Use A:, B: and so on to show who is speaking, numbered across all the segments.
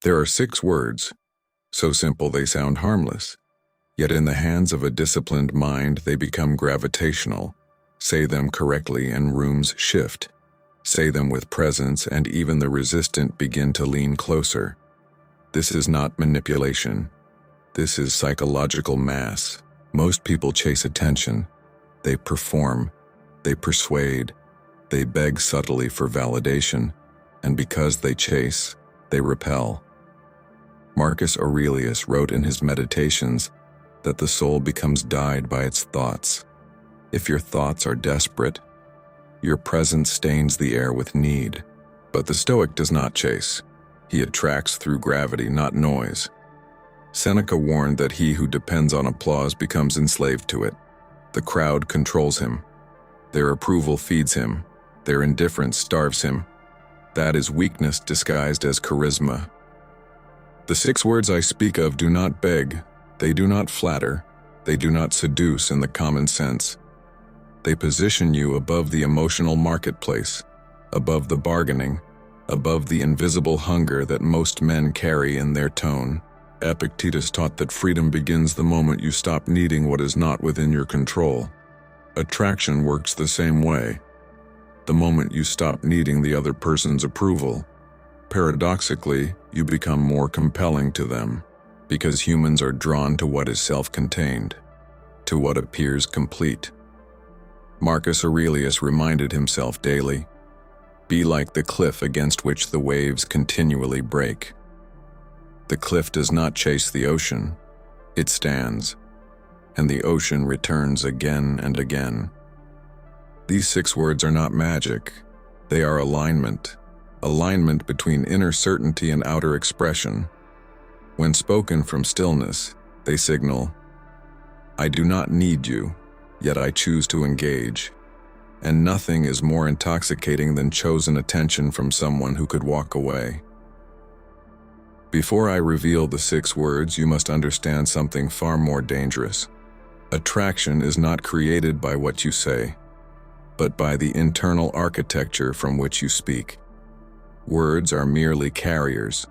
A: There are 6 words, so simple they sound harmless, yet in the hands of a disciplined mind they become gravitational. Say them correctly and rooms shift. Say them with presence and even the resistant begin to lean closer. This is not manipulation. This is psychological mass. Most people chase attention. They perform. They persuade. They beg subtly for validation. And because they chase, they repel. Marcus Aurelius wrote in his Meditations that the soul becomes dyed by its thoughts. If your thoughts are desperate, your presence stains the air with need. But the Stoic does not chase. He attracts through gravity, not noise. Seneca warned that he who depends on applause becomes enslaved to it. The crowd controls him. Their approval feeds him. Their indifference starves him. That is weakness disguised as charisma. The 6 words I speak of do not beg, they do not flatter, they do not seduce in the common sense. They position you above the emotional marketplace, above the bargaining, above the invisible hunger that most men carry in their tone. Epictetus taught that freedom begins the moment you stop needing what is not within your control. Attraction works the same way. The moment you stop needing the other person's approval, paradoxically, you become more compelling to them, because humans are drawn to what is self-contained, to what appears complete. Marcus Aurelius reminded himself daily, "Be like the cliff against which the waves continually break." The cliff does not chase the ocean, it stands, and the ocean returns again and again. These 6 words are not magic, they are alignment. Alignment between inner certainty and outer expression. When spoken from stillness, they signal, "I do not need you, yet I choose to engage." And nothing is more intoxicating than chosen attention from someone who could walk away. Before I reveal the 6 words, you must understand something far more dangerous. Attraction is not created by what you say, but by the internal architecture from which you speak. Words are merely carriers.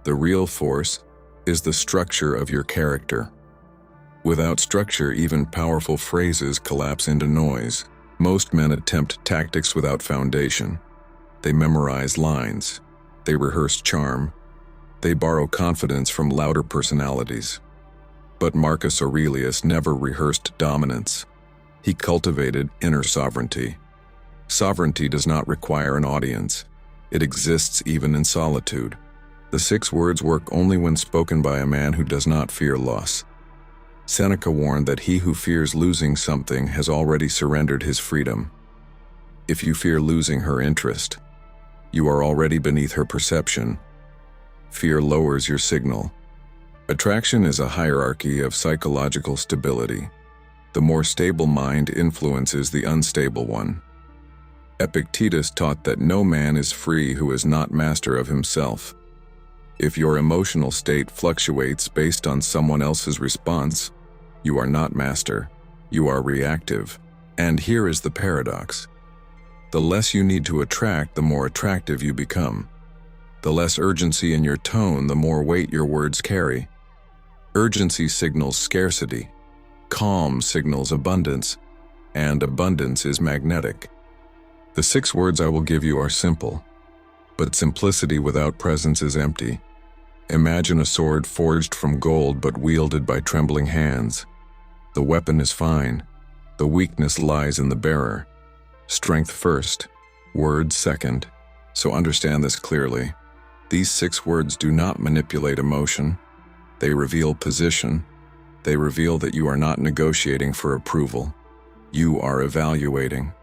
A: The real force is the structure of your character. Without structure, even powerful phrases collapse into noise. Most men attempt tactics without foundation. They memorize lines. They rehearse charm. They borrow confidence from louder personalities. But Marcus Aurelius never rehearsed dominance. He cultivated inner sovereignty. Sovereignty does not require an audience. It exists even in solitude. The 6 words work only when spoken by a man who does not fear loss. Seneca warned that he who fears losing something has already surrendered his freedom. If you fear losing her interest, you are already beneath her perception. Fear lowers your signal. Attraction is a hierarchy of psychological stability. The more stable mind influences the unstable one. Epictetus taught that no man is free who is not master of himself. If your emotional state fluctuates based on someone else's response, you are not master, you are reactive. And here is the paradox. The less you need to attract, the more attractive you become. The less urgency in your tone, the more weight your words carry. Urgency signals scarcity, calm signals abundance, and abundance is magnetic. The 6 words I will give you are simple, but simplicity without presence is empty. Imagine a sword forged from gold but wielded by trembling hands. The weapon is fine, the weakness lies in the bearer. Strength first, words second. So understand this clearly. These 6 words do not manipulate emotion. They reveal position. They reveal that you are not negotiating for approval. You are evaluating.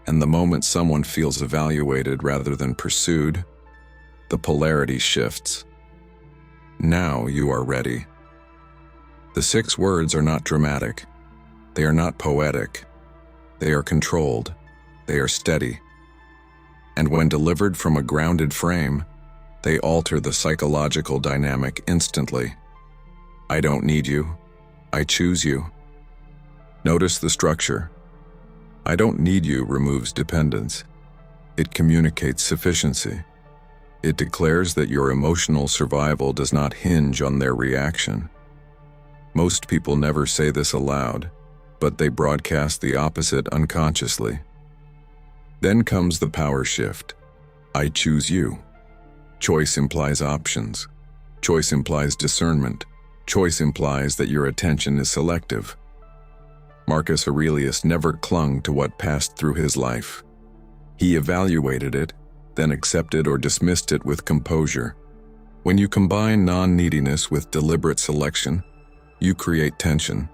A: And the moment someone feels evaluated rather than pursued, the polarity shifts. Now you are ready. The 6 words are not dramatic. They are not poetic. They are controlled. They are steady. And when delivered from a grounded frame, they alter the psychological dynamic instantly. I don't need you. I choose you. Notice the structure. I don't need you removes dependence. It communicates sufficiency. It declares that your emotional survival does not hinge on their reaction. Most people never say this aloud, but they broadcast the opposite unconsciously. Then comes the power shift. I choose you. Choice implies options. Choice implies discernment. Choice implies that your attention is selective. Marcus Aurelius never clung to what passed through his life. He evaluated it, then accepted or dismissed it with composure. When you combine non-neediness with deliberate selection, you create tension.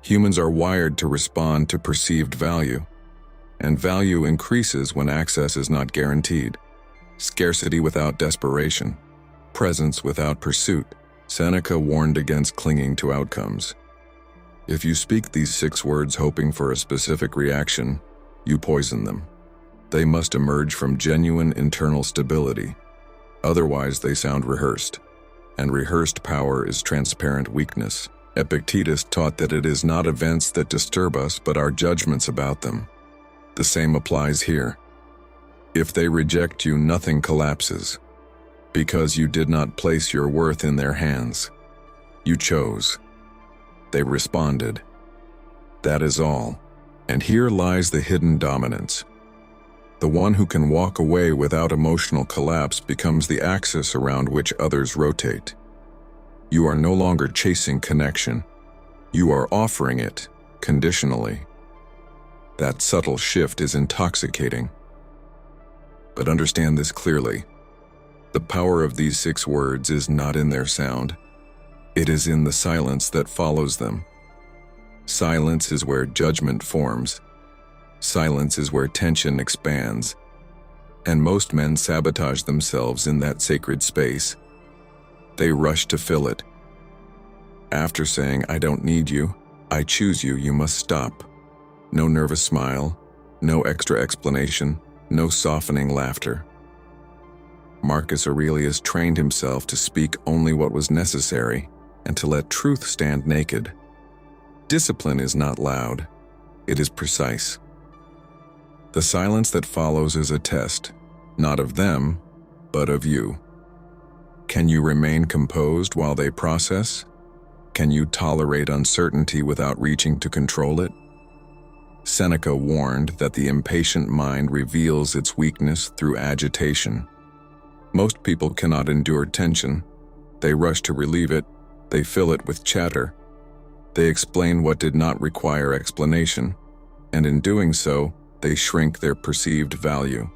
A: Humans are wired to respond to perceived value, and value increases when access is not guaranteed. Scarcity without desperation, presence without pursuit. Seneca warned against clinging to outcomes. If you speak these 6 words hoping for a specific reaction, you poison them. They must emerge from genuine internal stability. Otherwise, they sound rehearsed. And rehearsed power is transparent weakness. Epictetus taught that it is not events that disturb us, but our judgments about them. The same applies here. If they reject you, nothing collapses, because you did not place your worth in their hands. You chose. They responded. That is all. And here lies the hidden dominance. The one who can walk away without emotional collapse becomes the axis around which others rotate. You are no longer chasing connection. You are offering it, conditionally. That subtle shift is intoxicating. But understand this clearly. The power of these 6 words is not in their sound. It is in the silence that follows them. Silence is where judgment forms. Silence is where tension expands. And most men sabotage themselves in that sacred space. They rush to fill it. After saying, I don't need you, I choose you, you must stop. No nervous smile, no extra explanation, no softening laughter. Marcus Aurelius trained himself to speak only what was necessary and to let truth stand naked. Discipline is not loud, it is precise. The silence that follows is a test, not of them, but of you. Can you remain composed while they process? Can you tolerate uncertainty without reaching to control it? Seneca warned that the impatient mind reveals its weakness through agitation. Most people cannot endure tension. They rush to relieve it, they fill it with chatter. They explain what did not require explanation, and in doing so, they shrink their perceived value.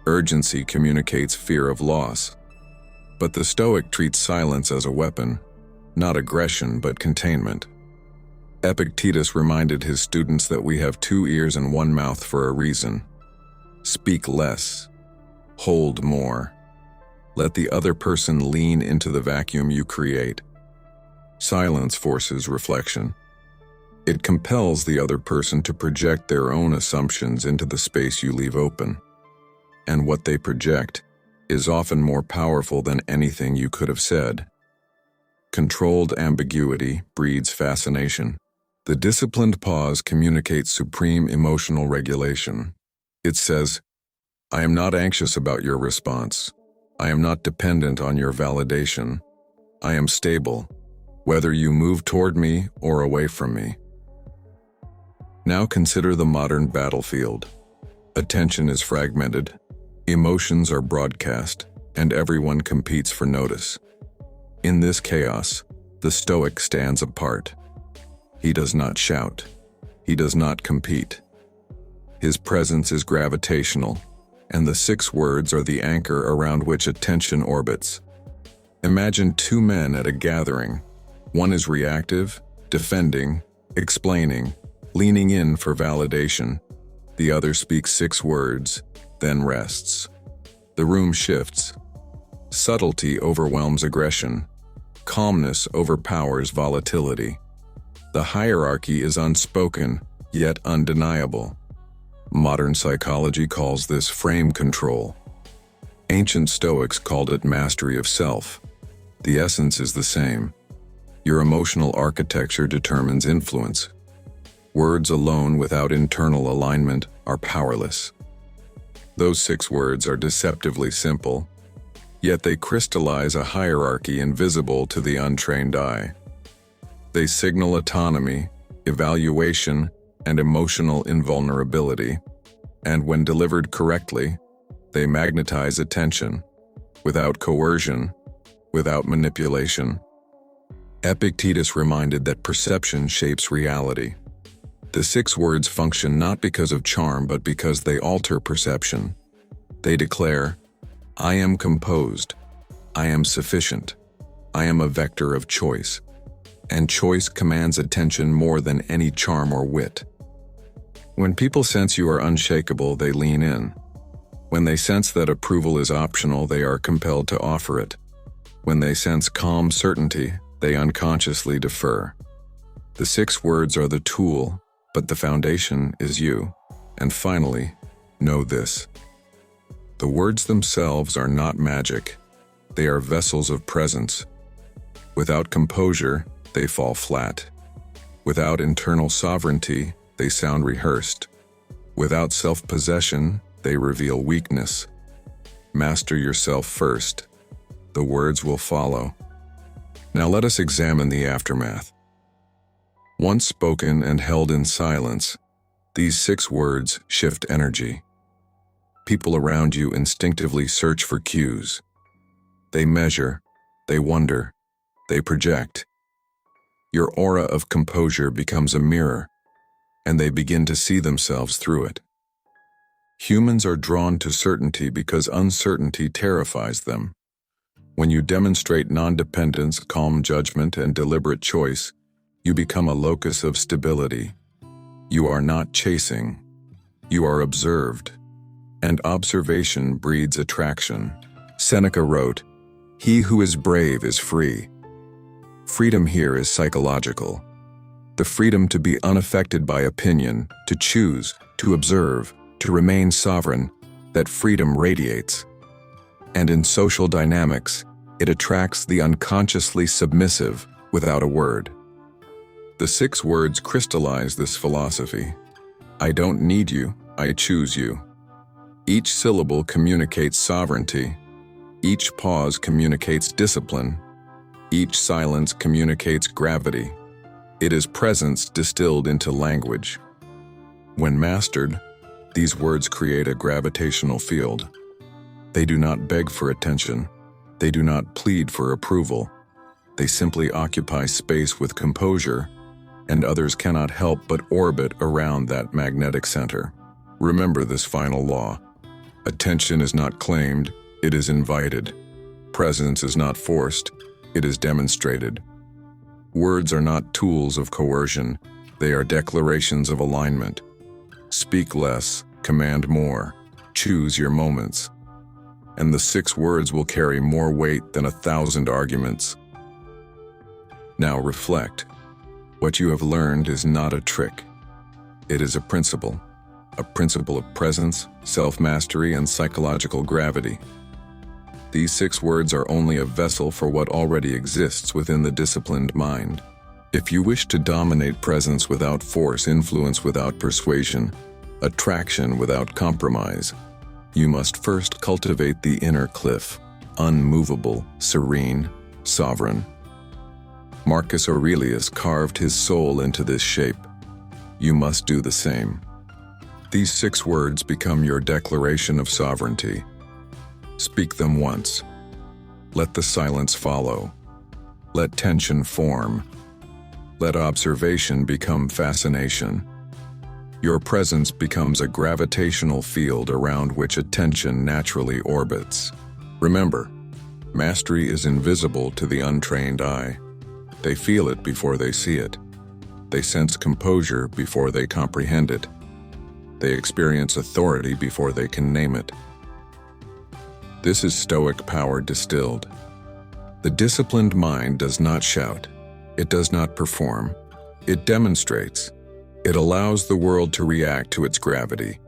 A: Urgency communicates fear of loss. But the Stoic treats silence as a weapon, not aggression but containment. Epictetus reminded his students that we have 2 ears and 1 mouth for a reason. Speak less. Hold more. Let the other person lean into the vacuum you create. Silence forces reflection. It compels the other person to project their own assumptions into the space you leave open. And what they project is often more powerful than anything you could have said. Controlled ambiguity breeds fascination. The disciplined pause communicates supreme emotional regulation. It says, I am not anxious about your response. I am not dependent on your validation. I am stable, whether you move toward me or away from me. Now consider the modern battlefield. Attention is fragmented, emotions are broadcast, and everyone competes for notice. In this chaos, the Stoic stands apart. He does not shout. He does not compete. His presence is gravitational, and the 6 words are the anchor around which attention orbits. Imagine 2 men at a gathering. One is reactive, defending, explaining, leaning in for validation. The other speaks 6 words, then rests. The room shifts. Subtlety overwhelms aggression. Calmness overpowers volatility. The hierarchy is unspoken, yet undeniable. Modern psychology calls this frame control. Ancient Stoics called it mastery of self. The essence is the same. Your emotional architecture determines influence. Words alone without internal alignment are powerless. Those 6 words are deceptively simple, yet they crystallize a hierarchy invisible to the untrained eye. They signal autonomy, evaluation, and emotional invulnerability, and when delivered correctly, they magnetize attention, without coercion, without manipulation. Epictetus reminded that perception shapes reality. The 6 words function not because of charm but because they alter perception. They declare, I am composed, I am sufficient, I am a vector of choice, and choice commands attention more than any charm or wit. When people sense you are unshakable, they lean in. When they sense that approval is optional, they are compelled to offer it. When they sense calm certainty, they unconsciously defer. The 6 words are the tool, but the foundation is you. And finally, know this. The words themselves are not magic. They are vessels of presence. Without composure, they fall flat. Without internal sovereignty, they sound rehearsed. Without self-possession, they reveal weakness. Master yourself first. The words will follow. Now let us examine the aftermath. Once spoken and held in silence, these 6 words shift energy. People around you instinctively search for cues. They measure, they wonder, they project. Your aura of composure becomes a mirror, and they begin to see themselves through it. Humans are drawn to certainty because uncertainty terrifies them. When you demonstrate non-dependence, calm judgment, and deliberate choice, you become a locus of stability. You are not chasing. You are observed. And observation breeds attraction. Seneca wrote, "He who is brave is free." Freedom here is psychological. The freedom to be unaffected by opinion, to choose, to observe, to remain sovereign, that freedom radiates. And in social dynamics, it attracts the unconsciously submissive without a word. The 6 words crystallize this philosophy. I don't need you, I choose you. Each syllable communicates sovereignty. Each pause communicates discipline. Each silence communicates gravity. It is presence distilled into language. When mastered, these words create a gravitational field. They do not beg for attention. They do not plead for approval. They simply occupy space with composure, and others cannot help but orbit around that magnetic center. Remember this final law. Attention is not claimed, it is invited. Presence is not forced, it is demonstrated. Words are not tools of coercion, they are declarations of alignment. Speak less, command more, choose your moments. And the 6 words will carry more weight than 1,000 arguments. Now reflect. What you have learned is not a trick. It is a principle of presence, self-mastery, and psychological gravity. These 6 words are only a vessel for what already exists within the disciplined mind. If you wish to dominate presence without force, influence without persuasion, attraction without compromise, you must first cultivate the inner cliff, unmovable, serene, sovereign. Marcus Aurelius carved his soul into this shape. You must do the same. These 6 words become your declaration of sovereignty. Speak them once. Let the silence follow. Let tension form. Let observation become fascination. Your presence becomes a gravitational field around which attention naturally orbits. Remember, mastery is invisible to the untrained eye. They feel it before they see it. They sense composure before they comprehend it. They experience authority before they can name it. This is Stoic power distilled. The disciplined mind does not shout. It does not perform. It demonstrates. It allows the world to react to its gravity.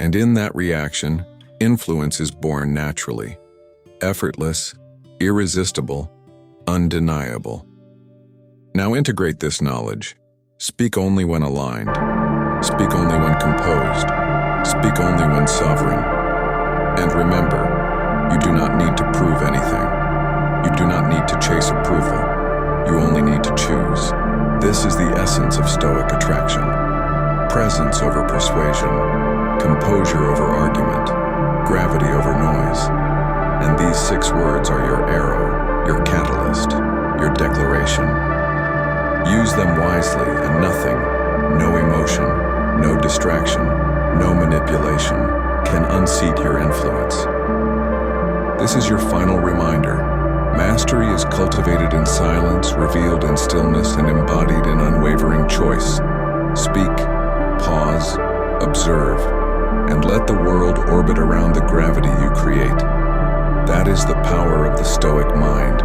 A: And in that reaction, influence is born naturally. Effortless, irresistible, undeniable. Now integrate this knowledge. Speak only when aligned. Speak only when composed. Speak only when sovereign. And remember, you do not need to prove anything. You do not need to chase approval. You only need to choose. This is the essence of Stoic attraction. Presence over persuasion, composure over argument, gravity over noise. And these 6 words are your arrow, your catalyst, your declaration. Use them wisely and nothing, no emotion, no distraction, no manipulation can unseat your influence. This is your final reminder. Mastery is cultivated in silence, revealed in stillness, and embodied in unwavering choice. Speak, pause, observe, and let the world orbit around the gravity you create. That is the power of the Stoic mind.